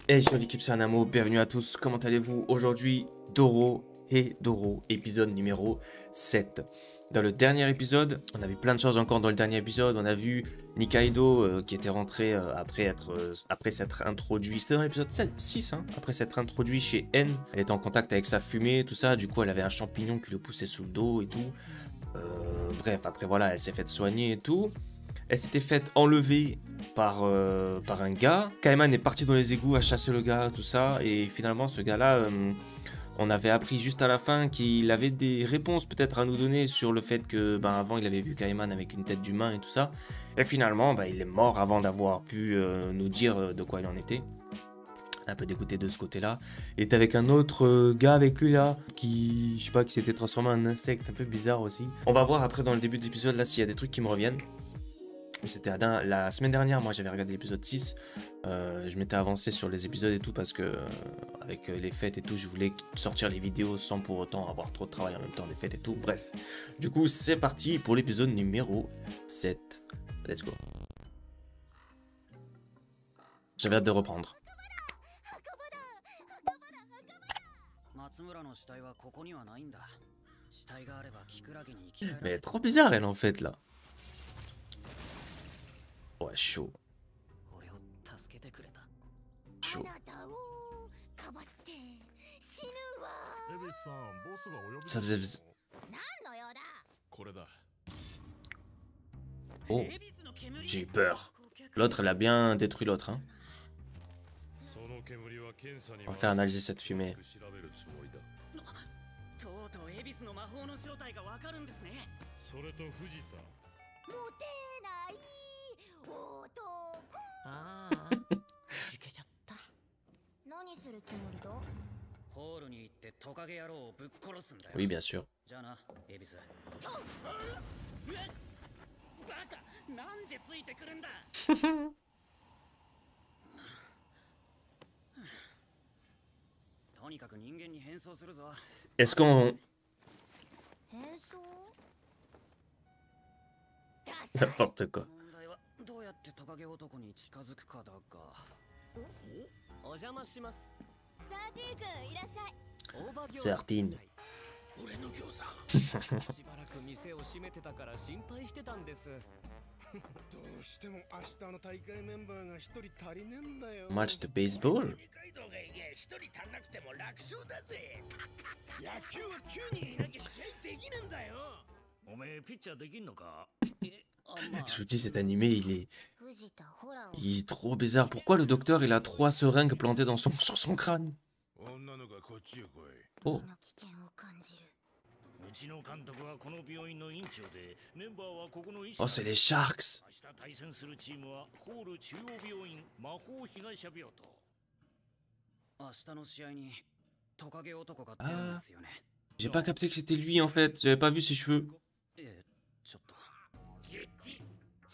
Hey, sur l'équipe, c'est Anamo, bienvenue à tous, comment allez-vous? Aujourd'hui, Doro, épisode numéro 7. Dans le dernier épisode, on a vu plein de choses encore dans le dernier épisode. On a vu Nikaido qui était rentré après s'être introduit. C'était dans l'épisode 6, hein, après s'être introduit chez N. Elle était en contact avec sa fumée, tout ça. Du coup, elle avait un champignon qui le poussait sous le dos et tout. Bref, après voilà, elle s'est faite soigner et tout. Elle s'était faite enlever par un gars. Kaiman est parti dans les égouts à chasser le gars, tout ça. Et finalement, ce gars-là, on avait appris juste à la fin qu'il avait des réponses peut-être à nous donner sur le fait que, avant, il avait vu Kaiman avec une tête d'humain et tout ça. Et finalement, il est mort avant d'avoir pu nous dire de quoi il en était. Un peu dégoûté de ce côté-là. Il était avec un autre gars avec lui là, qui, je sais pas, qui s'était transformé en insecte, un peu bizarre aussi. On va voir après dans le début de l'épisode là s'il y a des trucs qui me reviennent. C'était la semaine dernière, moi j'avais regardé l'épisode 6. Je m'étais avancé sur les épisodes et tout parce que avec les fêtes et tout, je voulais sortir les vidéos sans pour autant avoir trop de travail en même temps des fêtes et tout. Bref, du coup c'est parti pour l'épisode numéro 7. Let's go. J'avais hâte de reprendre. Mais elle est trop bizarre elle en fait là. Ouais, chaud. Chaud. Ça faisait... Oh, j'ai eu peur. L'autre, elle a bien détruit l'autre, hein. On va faire analyser cette fumée. Oui, bien sûr. Est-ce qu'on... N'importe quoi. Certine. Match de baseball? Je vous dis, cet animé, il est trop bizarre. Pourquoi le docteur, il a 3 seringues plantées sur son crâne? Oh. Oh, c'est les Sharks. Ah, j'ai pas capté que c'était lui en fait. J'avais pas vu ses cheveux.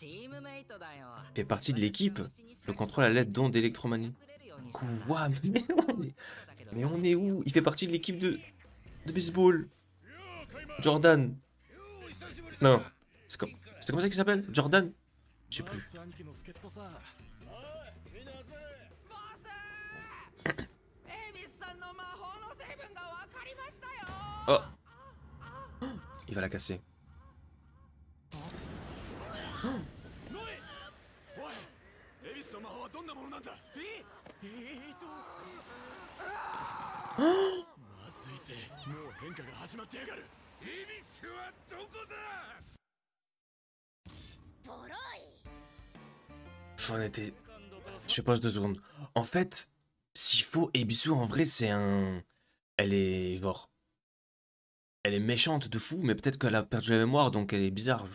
Il fait partie de l'équipe. Le contrôle à l'aide d'ondes d'électromagnétisme. Quoi? Mais on est où? Il fait partie de l'équipe de baseball. Jordan. Non. C'est comme ça qu'il s'appelle? Jordan? Je sais plus. Oh. Il va la casser. Oh. J'en étais... Je pose 2 secondes. En fait, s'il faut, Ebisu en vrai c'est un... Elle est genre... Elle est méchante de fou, mais peut-être qu'elle a perdu la mémoire, donc elle est bizarre.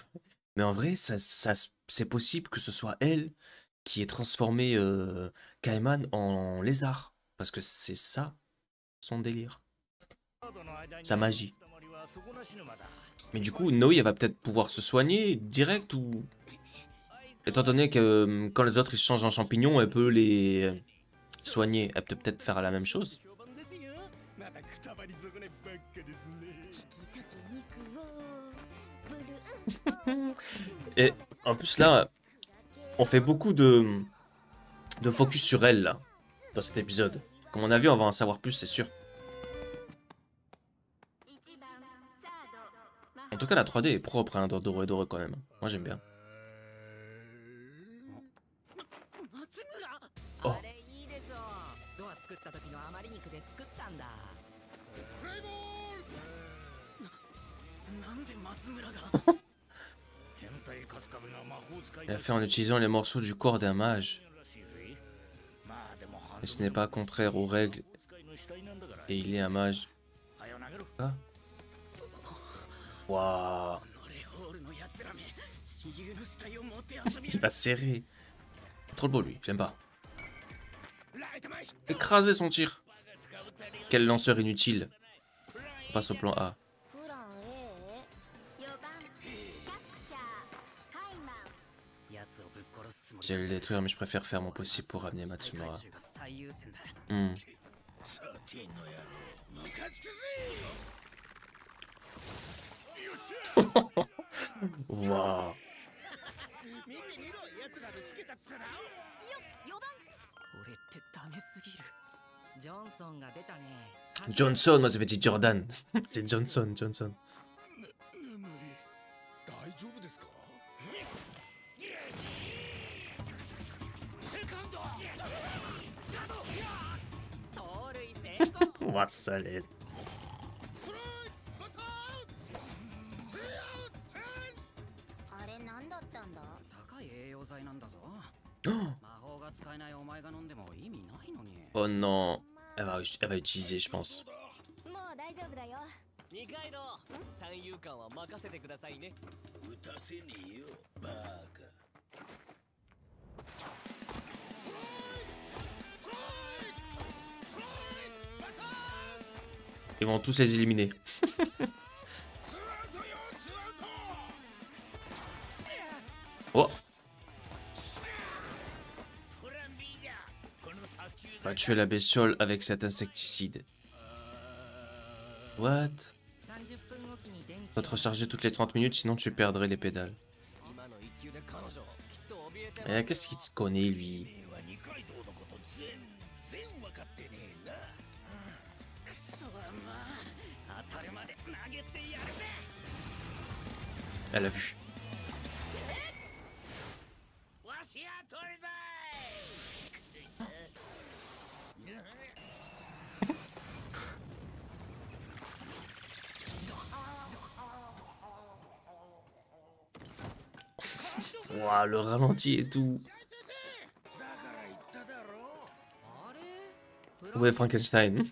Mais en vrai, c'est possible que ce soit elle qui ait transformé Kaiman en lézard. Parce que c'est ça, son délire. Sa magie. Mais du coup, Noi, elle va peut-être pouvoir se soigner direct ou... Étant donné que quand les autres ils se changent en champignons, elle peut les soigner. Elle peut peut-être faire la même chose. Et en plus là, on fait beaucoup de focus sur elle là, dans cet épisode. Comme on a vu, on va en savoir plus, c'est sûr. En tout cas, la 3D est propre hein, dans Doro et Doro quand même. Moi, j'aime bien. Oh. Il a fait en utilisant les morceaux du corps d'un mage. Et ce n'est pas contraire aux règles. Et il est un mage. Ah. Waouh. Il va serrer. Trop beau lui, j'aime pas. Écraser son tir. Quel lanceur inutile. On passe au plan A. J'allais le détruire, mais je préfère faire mon possible pour ramener Matsumura. Waouh. Johnson, moi j'avais dit Jordan. C'est Johnson, Johnson. What salade. Oh non, elle va utiliser, je pense. Ils vont tous les éliminer. Oh. On va tuer la bestiole avec cet insecticide. What? Faut te recharger toutes les 30 minutes, sinon tu perdrais les pédales. Eh, qu'est-ce qu'il te connaît, lui? Elle a vu. Wow, le ralenti et tout. Ouais, Frankenstein.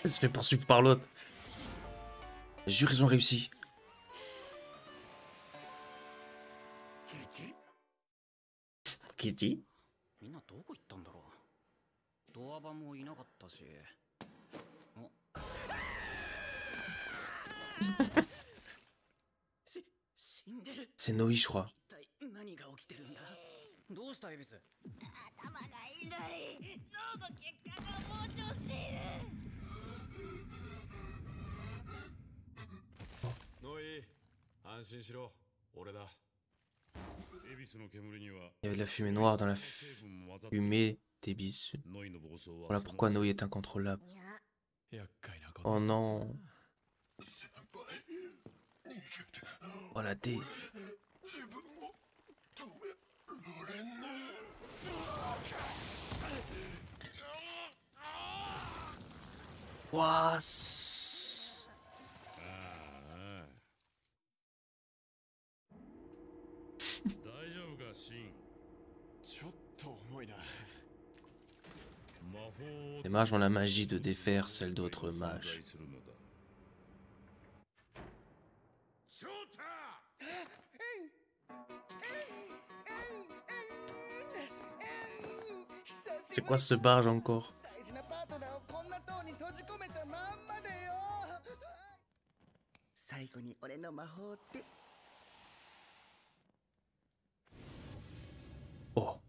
Il se fait poursuivre par l'autre. Jure, ils ont réussi. Kitty? C'est Noé, je crois. Il y avait de la fumée noire dans la fumée d'Ebis. Voilà pourquoi Noé est incontrôlable. Oh non. Oh la dé. Ouah. Les mages ont la magie de défaire celle d'autres mages. C'est quoi ce barge encore? Oh.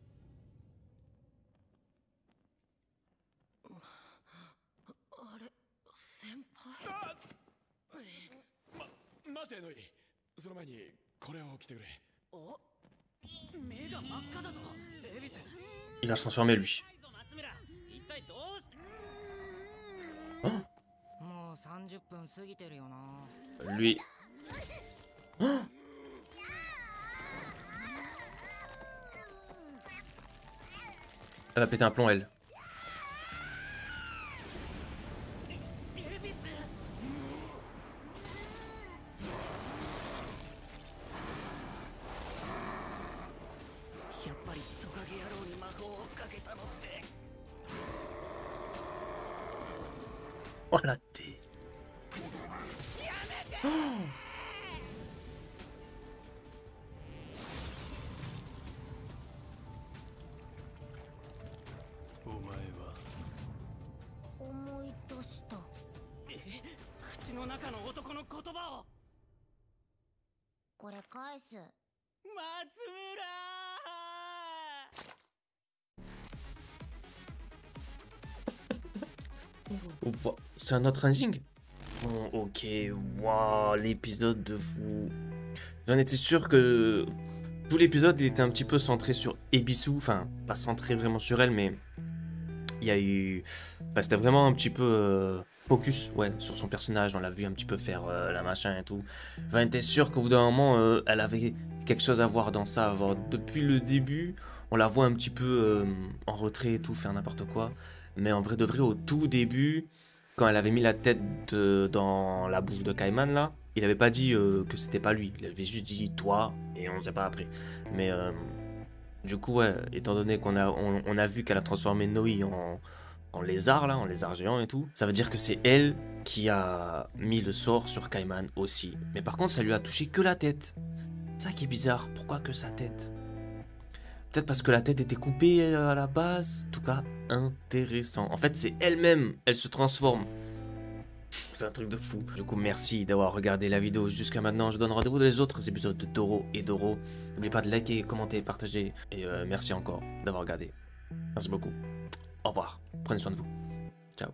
Il va se transformer lui. Oh, lui. Oh, elle a pété un plomb, elle. Oh la tête. Oh. C'est un autre ending? Bon, ok, waouh, l'épisode de fou. J'en étais sûr que tout l'épisode il était un petit peu centré sur Ebisu, enfin pas centré vraiment sur elle, mais il y a eu, enfin c'était vraiment un petit peu focus, ouais, sur son personnage. On l'a vu un petit peu faire la machin et tout. J'en étais sûr qu'au bout d'un moment, elle avait quelque chose à voir dans ça. Genre, depuis le début, on la voit un petit peu en retrait et tout, faire n'importe quoi. Mais en vrai de vrai, au tout début, quand elle avait mis la tête dans la bouche de Kaiman, là, il avait pas dit que c'était pas lui. Il avait juste dit toi, et on ne sait pas après. Mais du coup, ouais, étant donné qu'on a vu qu'elle a transformé Noi en lézard, là, en lézard géant et tout, ça veut dire que c'est elle qui a mis le sort sur Kaiman aussi. Mais par contre, ça lui a touché que la tête. C'est ça qui est bizarre. Pourquoi que sa tête? Peut-être parce que la tête était coupée à la base. En tout cas, intéressant. En fait, c'est elle-même. Elle se transforme. C'est un truc de fou. Du coup, merci d'avoir regardé la vidéo jusqu'à maintenant. Je donne rendez-vous dans les autres épisodes de Doro et Doro. N'oubliez pas de liker, commenter, partager. Et merci encore d'avoir regardé. Merci beaucoup. Au revoir. Prenez soin de vous. Ciao.